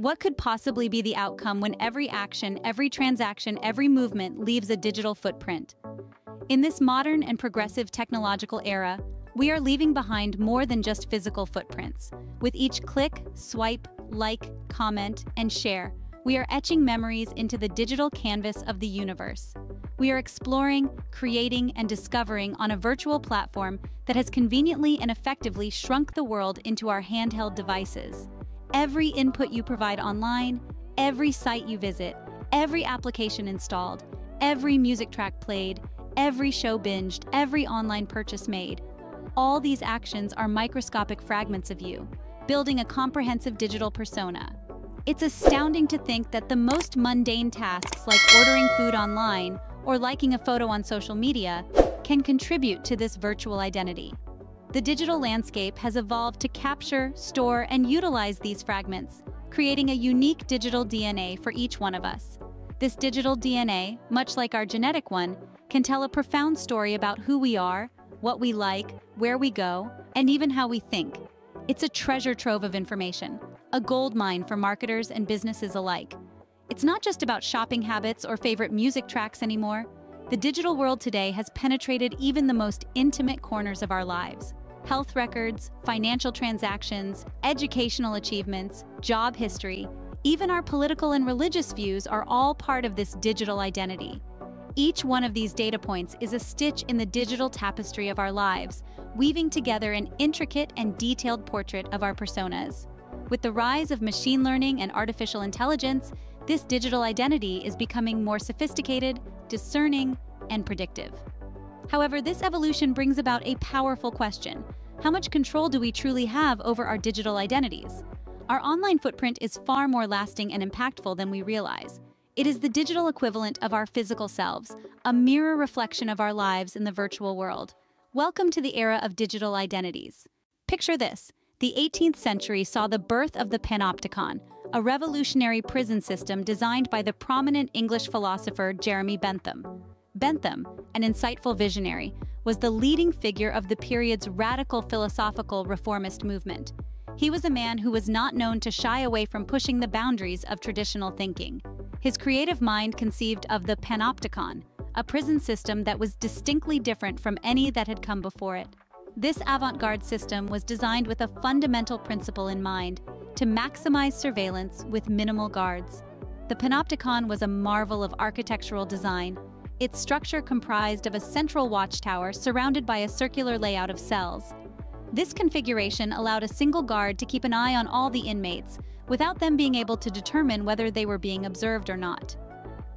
What could possibly be the outcome when every action, every transaction, every movement leaves a digital footprint? In this modern and progressive technological era, we are leaving behind more than just physical footprints. With each click, swipe, like, comment, and share, we are etching memories into the digital canvas of the universe. We are exploring, creating, and discovering on a virtual platform that has conveniently and effectively shrunk the world into our handheld devices. Every input you provide online, every site you visit, every application installed, every music track played, every show binged, every online purchase made. All these actions are microscopic fragments of you, building a comprehensive digital persona. It's astounding to think that the most mundane tasks like ordering food online or liking a photo on social media can contribute to this virtual identity. The digital landscape has evolved to capture, store, and utilize these fragments, creating a unique digital DNA for each one of us. This digital DNA, much like our genetic one, can tell a profound story about who we are, what we like, where we go, and even how we think. It's a treasure trove of information, a goldmine for marketers and businesses alike. It's not just about shopping habits or favorite music tracks anymore. The digital world today has penetrated even the most intimate corners of our lives. Health records, financial transactions, educational achievements, job history, even our political and religious views are all part of this digital identity. Each one of these data points is a stitch in the digital tapestry of our lives, weaving together an intricate and detailed portrait of our personas. With the rise of machine learning and artificial intelligence, this digital identity is becoming more sophisticated, discerning, and predictive. However, this evolution brings about a powerful question. How much control do we truly have over our digital identities? Our online footprint is far more lasting and impactful than we realize. It is the digital equivalent of our physical selves, a mirror reflection of our lives in the virtual world. Welcome to the era of digital identities. Picture this. The 18th century saw the birth of the Panopticon, a revolutionary prison system designed by the prominent English philosopher Jeremy Bentham. Bentham, an insightful visionary, was the leading figure of the period's radical philosophical reformist movement. He was a man who was not known to shy away from pushing the boundaries of traditional thinking. His creative mind conceived of the Panopticon, a prison system that was distinctly different from any that had come before it. This avant-garde system was designed with a fundamental principle in mind: to maximize surveillance with minimal guards. The Panopticon was a marvel of architectural design. Its structure comprised of a central watchtower surrounded by a circular layout of cells. This configuration allowed a single guard to keep an eye on all the inmates, without them being able to determine whether they were being observed or not.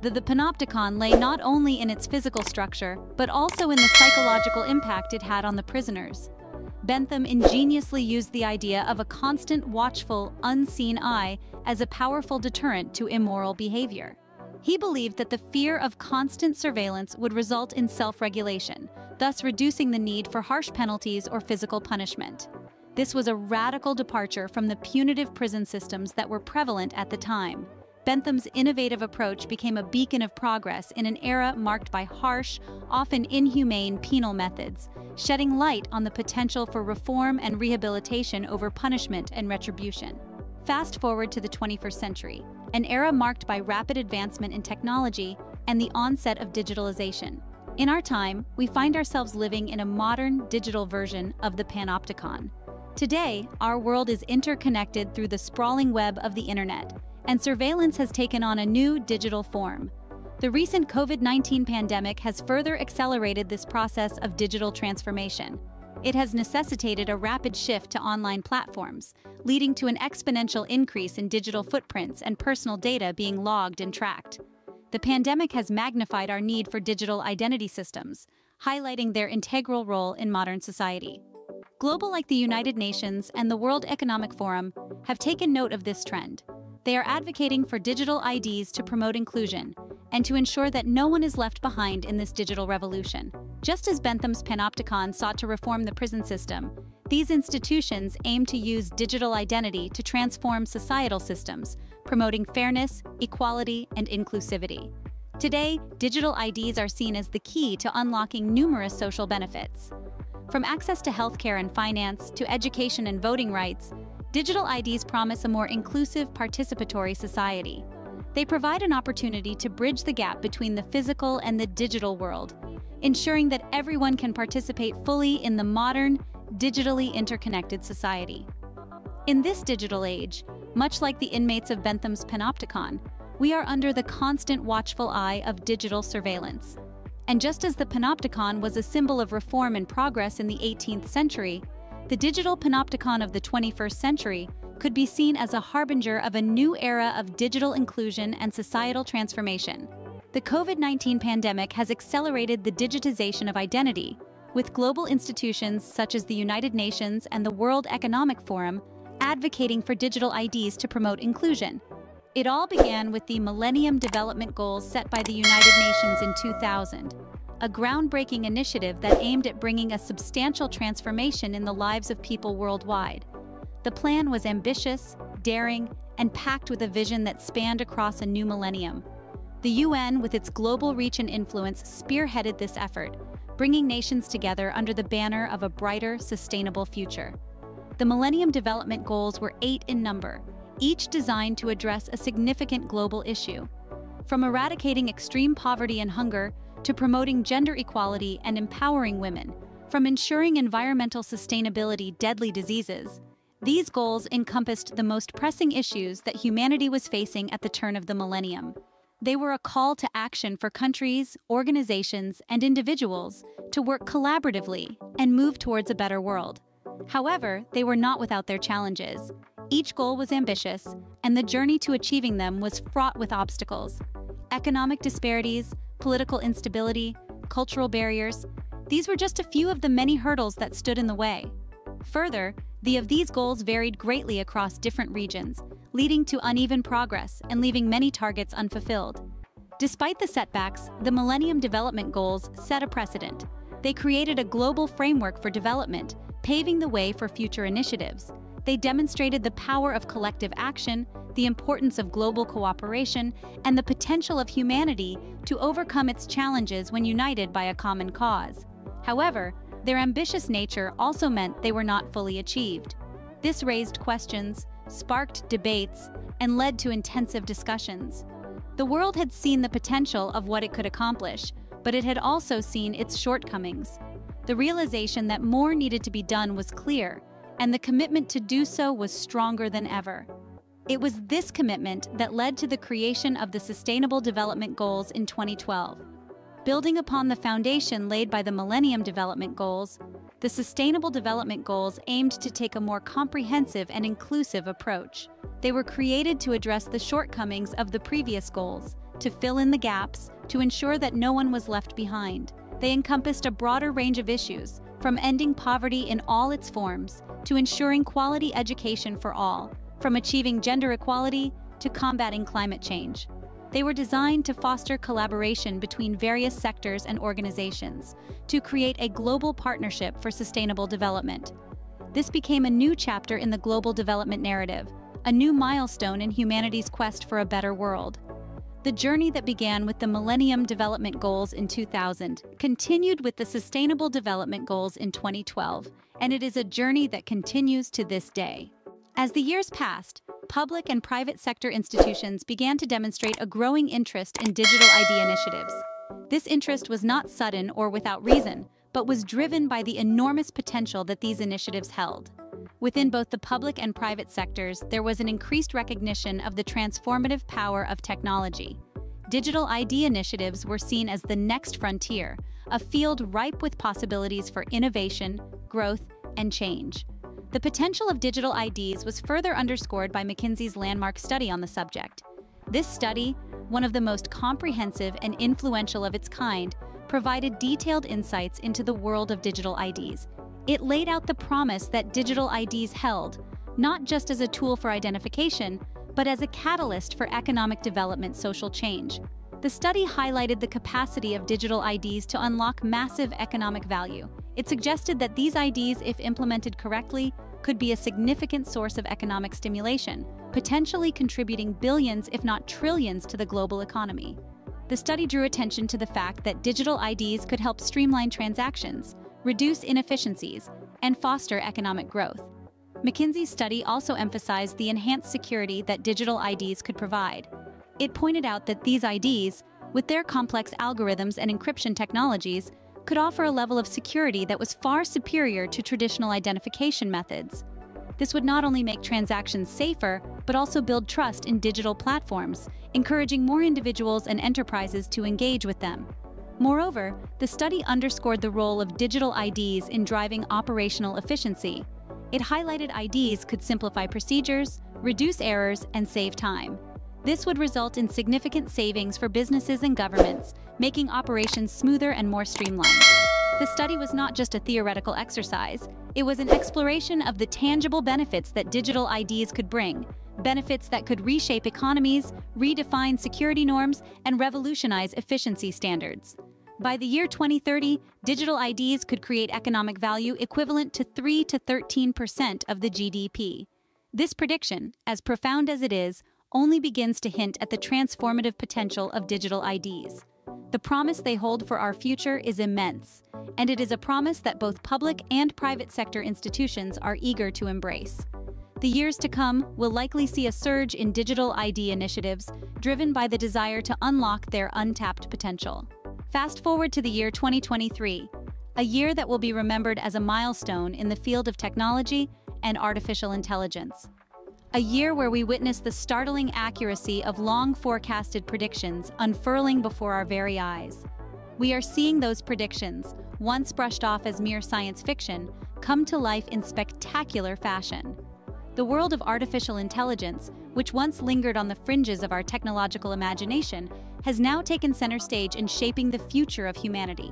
The Panopticon lay not only in its physical structure, but also in the psychological impact it had on the prisoners. Bentham ingeniously used the idea of a constant, watchful, unseen eye as a powerful deterrent to immoral behavior. He believed that the fear of constant surveillance would result in self-regulation, thus reducing the need for harsh penalties or physical punishment. This was a radical departure from the punitive prison systems that were prevalent at the time. Bentham's innovative approach became a beacon of progress in an era marked by harsh, often inhumane penal methods, shedding light on the potential for reform and rehabilitation over punishment and retribution. Fast forward to the 21st century, an era marked by rapid advancement in technology and the onset of digitalization. In our time, we find ourselves living in a modern digital version of the Panopticon. Today, our world is interconnected through the sprawling web of the internet, and surveillance has taken on a new digital form. The recent COVID-19 pandemic has further accelerated this process of digital transformation. It has necessitated a rapid shift to online platforms, leading to an exponential increase in digital footprints and personal data being logged and tracked. The pandemic has magnified our need for digital identity systems, highlighting their integral role in modern society. Global like the United Nations and the World Economic Forum have taken note of this trend. They are advocating for digital IDs to promote inclusion and to ensure that no one is left behind in this digital revolution. Just as Bentham's Panopticon sought to reform the prison system, these institutions aim to use digital identity to transform societal systems, promoting fairness, equality, and inclusivity. Today, digital IDs are seen as the key to unlocking numerous social benefits. From access to healthcare and finance to education and voting rights, Digital IDs promise a more inclusive, participatory society. They provide an opportunity to bridge the gap between the physical and the digital world, ensuring that everyone can participate fully in the modern, digitally interconnected society. In this digital age, much like the inmates of Bentham's Panopticon, we are under the constant watchful eye of digital surveillance. And just as the Panopticon was a symbol of reform and progress in the 18th century, the Digital Panopticon of the 21st century could be seen as a harbinger of a new era of digital inclusion and societal transformation. The COVID-19 pandemic has accelerated the digitization of identity, with global institutions such as the United Nations and the World Economic Forum advocating for digital IDs to promote inclusion. It all began with the Millennium Development Goals set by the United Nations in 2000, a groundbreaking initiative that aimed at bringing a substantial transformation in the lives of people worldwide. The plan was ambitious, daring, and packed with a vision that spanned across a new millennium. The UN, with its global reach and influence, spearheaded this effort, bringing nations together under the banner of a brighter, sustainable future. The Millennium Development Goals were 8 in number, each designed to address a significant global issue. From eradicating extreme poverty and hunger to promoting gender equality and empowering women, from ensuring environmental sustainability, deadly diseases, these goals encompassed the most pressing issues that humanity was facing at the turn of the millennium. They were a call to action for countries, organizations, and individuals to work collaboratively and move towards a better world. However, they were not without their challenges. Each goal was ambitious, and the journey to achieving them was fraught with obstacles. Economic disparities, political instability, cultural barriers, these were just a few of the many hurdles that stood in the way. Further, these goals varied greatly across different regions, leading to uneven progress and leaving many targets unfulfilled. Despite the setbacks, the Millennium Development Goals set a precedent. They created a global framework for development, paving the way for future initiatives. They demonstrated the power of collective action, the importance of global cooperation, and the potential of humanity to overcome its challenges when united by a common cause. However, their ambitious nature also meant they were not fully achieved. This raised questions, sparked debates, and led to intensive discussions. The world had seen the potential of what it could accomplish, but it had also seen its shortcomings. The realization that more needed to be done was clear, and the commitment to do so was stronger than ever. It was this commitment that led to the creation of the Sustainable Development Goals in 2012. Building upon the foundation laid by the Millennium Development Goals, the Sustainable Development Goals aimed to take a more comprehensive and inclusive approach. They were created to address the shortcomings of the previous goals, to fill in the gaps, to ensure that no one was left behind. They encompassed a broader range of issues, from ending poverty in all its forms, to ensuring quality education for all, from achieving gender equality to combating climate change. They were designed to foster collaboration between various sectors and organizations, to create a global partnership for sustainable development. This became a new chapter in the global development narrative, a new milestone in humanity's quest for a better world. The journey that began with the Millennium Development Goals in 2000 continued with the Sustainable Development Goals in 2012, and it is a journey that continues to this day. As the years passed, public and private sector institutions began to demonstrate a growing interest in digital ID initiatives. This interest was not sudden or without reason, but was driven by the enormous potential that these initiatives held. Within both the public and private sectors, there was an increased recognition of the transformative power of technology. Digital ID initiatives were seen as the next frontier, a field ripe with possibilities for innovation, growth, and change. The potential of digital IDs was further underscored by McKinsey's landmark study on the subject. This study, one of the most comprehensive and influential of its kind, provided detailed insights into the world of digital IDs. It laid out the promise that digital IDs held, not just as a tool for identification, but as a catalyst for economic development, social change. The study highlighted the capacity of digital IDs to unlock massive economic value. It suggested that these IDs, if implemented correctly, could be a significant source of economic stimulation, potentially contributing billions, if not trillions, to the global economy. The study drew attention to the fact that digital IDs could help streamline transactions, reduce inefficiencies, and foster economic growth. McKinsey's study also emphasized the enhanced security that digital IDs could provide. It pointed out that these IDs, with their complex algorithms and encryption technologies, could offer a level of security that was far superior to traditional identification methods. This would not only make transactions safer, but also build trust in digital platforms, encouraging more individuals and enterprises to engage with them. Moreover, the study underscored the role of digital IDs in driving operational efficiency. It highlighted IDs could simplify procedures, reduce errors, and save time. This would result in significant savings for businesses and governments, making operations smoother and more streamlined. The study was not just a theoretical exercise, it was an exploration of the tangible benefits that digital IDs could bring, benefits that could reshape economies, redefine security norms, and revolutionize efficiency standards. By the year 2030, digital IDs could create economic value equivalent to 3 to 13% of the GDP. This prediction, as profound as it is, only begins to hint at the transformative potential of digital IDs. The promise they hold for our future is immense, and it is a promise that both public and private sector institutions are eager to embrace. The years to come will likely see a surge in digital ID initiatives driven by the desire to unlock their untapped potential. Fast forward to the year 2023, a year that will be remembered as a milestone in the field of technology and artificial intelligence. A year where we witness the startling accuracy of long-forecasted predictions unfurling before our very eyes. We are seeing those predictions, once brushed off as mere science fiction, come to life in spectacular fashion. The world of artificial intelligence, which once lingered on the fringes of our technological imagination, has now taken center stage in shaping the future of humanity.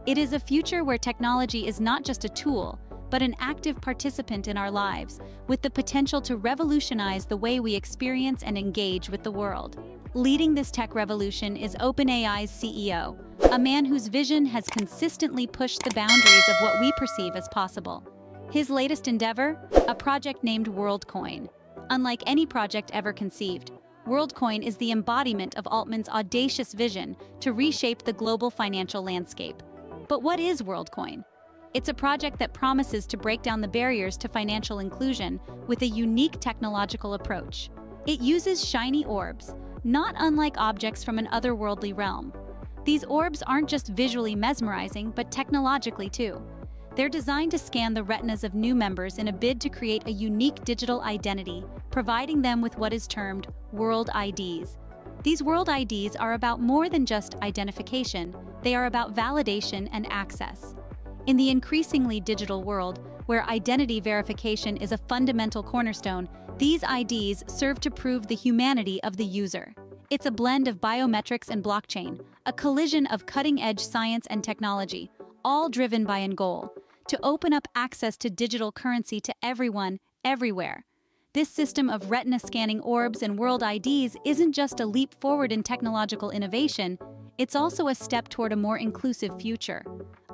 It is a future where technology is not just a tool, but an active participant in our lives, with the potential to revolutionize the way we experience and engage with the world. Leading this tech revolution is OpenAI's CEO, a man whose vision has consistently pushed the boundaries of what we perceive as possible. His latest endeavor? A project named Worldcoin. Unlike any project ever conceived, Worldcoin is the embodiment of Altman's audacious vision to reshape the global financial landscape. But what is Worldcoin? It's a project that promises to break down the barriers to financial inclusion with a unique technological approach. It uses shiny orbs, not unlike objects from an otherworldly realm. These orbs aren't just visually mesmerizing, but technologically too. They're designed to scan the retinas of new members in a bid to create a unique digital identity, providing them with what is termed World IDs. These World IDs are about more than just identification, they are about validation and access. In the increasingly digital world, where identity verification is a fundamental cornerstone, these IDs serve to prove the humanity of the user. It's a blend of biometrics and blockchain, a collision of cutting-edge science and technology, all driven by a goal: to open up access to digital currency to everyone, everywhere. This system of retina-scanning orbs and World IDs isn't just a leap forward in technological innovation, it's also a step toward a more inclusive future.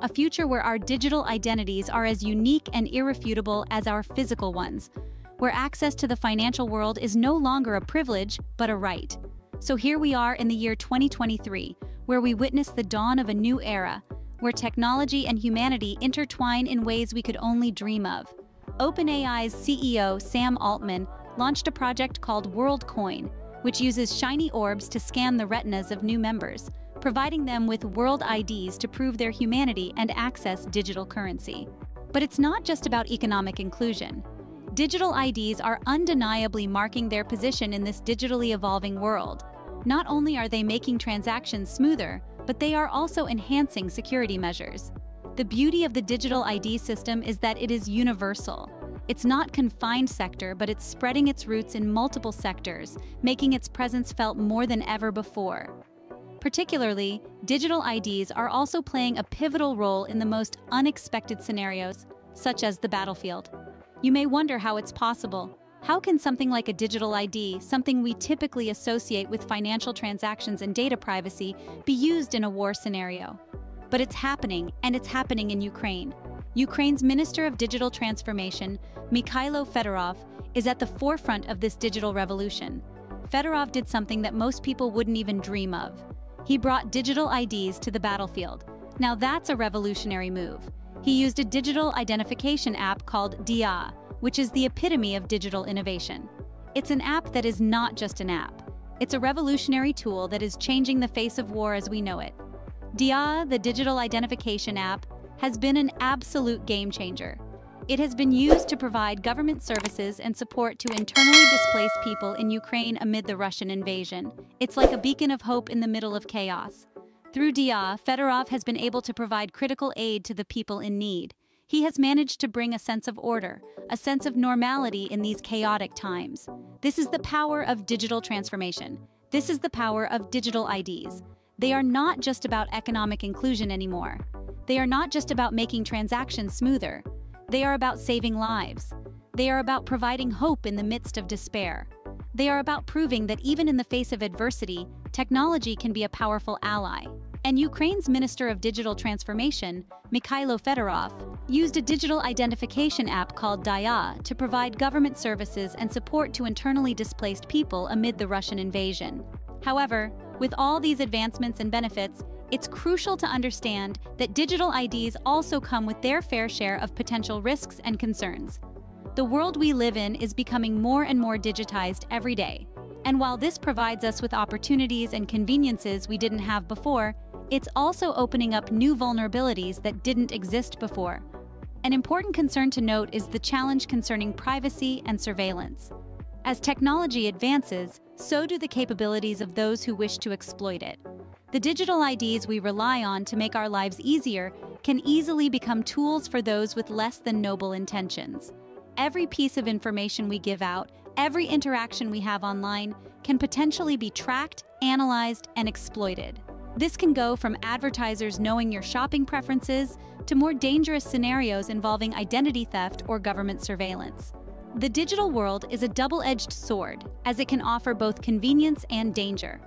A future where our digital identities are as unique and irrefutable as our physical ones, where access to the financial world is no longer a privilege, but a right. So here we are in the year 2023, where we witness the dawn of a new era, where technology and humanity intertwine in ways we could only dream of. OpenAI's CEO, Sam Altman, launched a project called Worldcoin, which uses shiny orbs to scan the retinas of new members, providing them with World IDs to prove their humanity and access digital currency. But it's not just about economic inclusion. Digital IDs are undeniably marking their position in this digitally evolving world. Not only are they making transactions smoother, but they are also enhancing security measures. The beauty of the digital ID system is that it is universal. It's not confined sector, but it's spreading its roots in multiple sectors, making its presence felt more than ever before. Particularly, digital IDs are also playing a pivotal role in the most unexpected scenarios, such as the battlefield. You may wonder how it's possible. How can something like a digital ID, something we typically associate with financial transactions and data privacy, be used in a war scenario? But it's happening, and it's happening in Ukraine. Ukraine's Minister of Digital Transformation, Mikhailo Fedorov, is at the forefront of this digital revolution. Fedorov did something that most people wouldn't even dream of. He brought digital IDs to the battlefield. Now that's a revolutionary move. He used a digital identification app called DIA, which is the epitome of digital innovation. It's an app that is not just an app. It's a revolutionary tool that is changing the face of war as we know it. DIA, the digital identification app, has been an absolute game changer. It has been used to provide government services and support to internally displaced people in Ukraine amid the Russian invasion. It's like a beacon of hope in the middle of chaos. Through DIA, Fedorov has been able to provide critical aid to the people in need. He has managed to bring a sense of order, a sense of normality in these chaotic times. This is the power of digital transformation. This is the power of digital IDs. They are not just about economic inclusion anymore. They are not just about making transactions smoother. They are about saving lives. They are about providing hope in the midst of despair. They are about proving that even in the face of adversity, technology can be a powerful ally. And Ukraine's Minister of Digital Transformation, Mikhailo Fedorov, used a digital identification app called DIA to provide government services and support to internally displaced people amid the Russian invasion. However, with all these advancements and benefits, it's crucial to understand that digital IDs also come with their fair share of potential risks and concerns. The world we live in is becoming more and more digitized every day. And while this provides us with opportunities and conveniences we didn't have before, it's also opening up new vulnerabilities that didn't exist before. An important concern to note is the challenge concerning privacy and surveillance. As technology advances, so do the capabilities of those who wish to exploit it. The digital IDs we rely on to make our lives easier can easily become tools for those with less than noble intentions. Every piece of information we give out, every interaction we have online, can potentially be tracked, analyzed, and exploited. This can go from advertisers knowing your shopping preferences to more dangerous scenarios involving identity theft or government surveillance. The digital world is a double-edged sword, as it can offer both convenience and danger.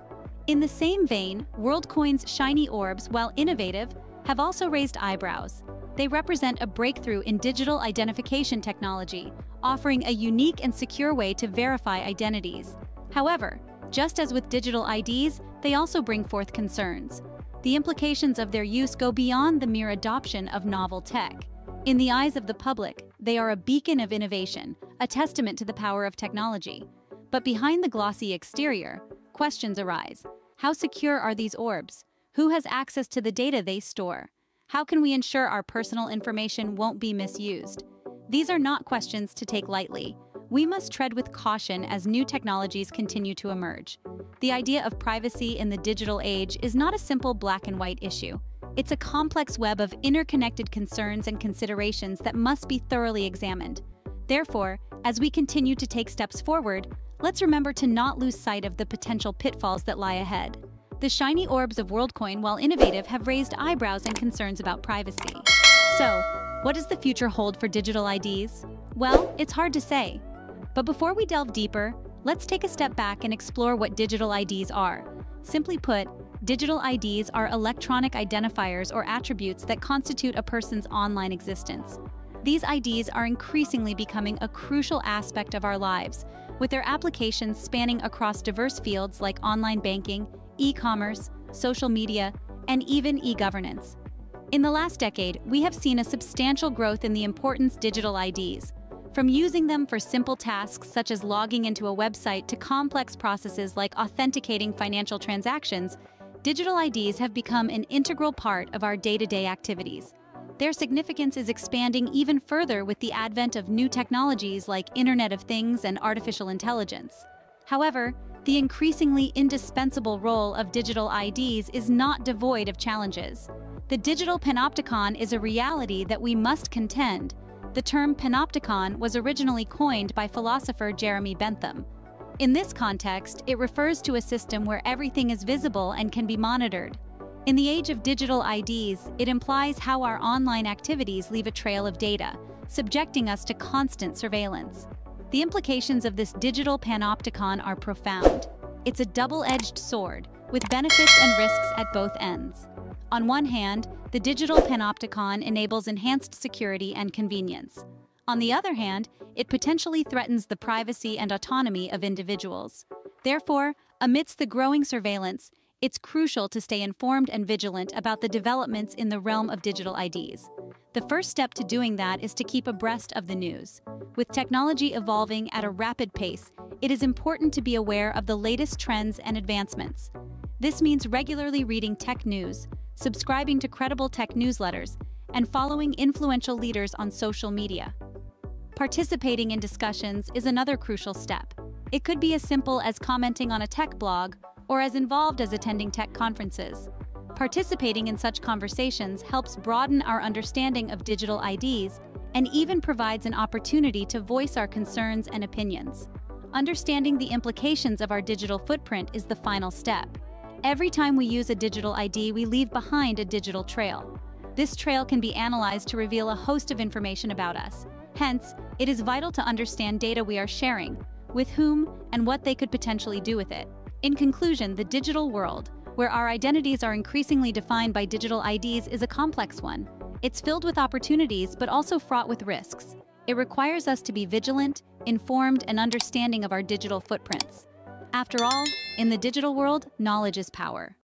In the same vein, Worldcoin's shiny orbs, while innovative, have also raised eyebrows. They represent a breakthrough in digital identification technology, offering a unique and secure way to verify identities. However, just as with digital IDs, they also bring forth concerns. The implications of their use go beyond the mere adoption of novel tech. In the eyes of the public, they are a beacon of innovation, a testament to the power of technology. But behind the glossy exterior, questions arise. How secure are these orbs? Who has access to the data they store? How can we ensure our personal information won't be misused? These are not questions to take lightly. We must tread with caution as new technologies continue to emerge. The idea of privacy in the digital age is not a simple black and white issue. It's a complex web of interconnected concerns and considerations that must be thoroughly examined. Therefore, as we continue to take steps forward, let's remember to not lose sight of the potential pitfalls that lie ahead. The shiny orbs of Worldcoin, while innovative, have raised eyebrows and concerns about privacy. So, what does the future hold for digital IDs? Well, it's hard to say. But before we delve deeper, let's take a step back and explore what digital IDs are. Simply put, digital IDs are electronic identifiers or attributes that constitute a person's online existence. These IDs are increasingly becoming a crucial aspect of our lives, with their applications spanning across diverse fields like online banking, e-commerce, social media, and even e-governance. In the last decade, we have seen a substantial growth in the importance of digital IDs. From using them for simple tasks such as logging into a website to complex processes like authenticating financial transactions, digital IDs have become an integral part of our day-to-day activities. Their significance is expanding even further with the advent of new technologies like Internet of Things and artificial intelligence. However, the increasingly indispensable role of digital IDs is not devoid of challenges. The Digital Panopticon is a reality that we must contend. The term panopticon was originally coined by philosopher Jeremy Bentham. In this context, it refers to a system where everything is visible and can be monitored. In the age of digital IDs, it implies how our online activities leave a trail of data, subjecting us to constant surveillance. The implications of this digital panopticon are profound. It's a double-edged sword, with benefits and risks at both ends. On one hand, the digital panopticon enables enhanced security and convenience. On the other hand, it potentially threatens the privacy and autonomy of individuals. Therefore, amidst the growing surveillance, It's crucial to stay informed and vigilant about the developments in the realm of digital IDs. The first step to doing that is to keep abreast of the news. With technology evolving at a rapid pace, it is important to be aware of the latest trends and advancements. This means regularly reading tech news, subscribing to credible tech newsletters, and following influential leaders on social media. Participating in discussions is another crucial step. It could be as simple as commenting on a tech blog or as involved as attending tech conferences. Participating in such conversations helps broaden our understanding of digital IDs and even provides an opportunity to voice our concerns and opinions. Understanding the implications of our digital footprint is the final step. Every time we use a digital ID, we leave behind a digital trail. This trail can be analyzed to reveal a host of information about us. Hence, it is vital to understand data we are sharing, with whom, and what they could potentially do with it. In conclusion, the digital world, where our identities are increasingly defined by digital IDs, is a complex one. It's filled with opportunities, but also fraught with risks. It requires us to be vigilant, informed, and understanding of our digital footprints. After all, in the digital world, knowledge is power.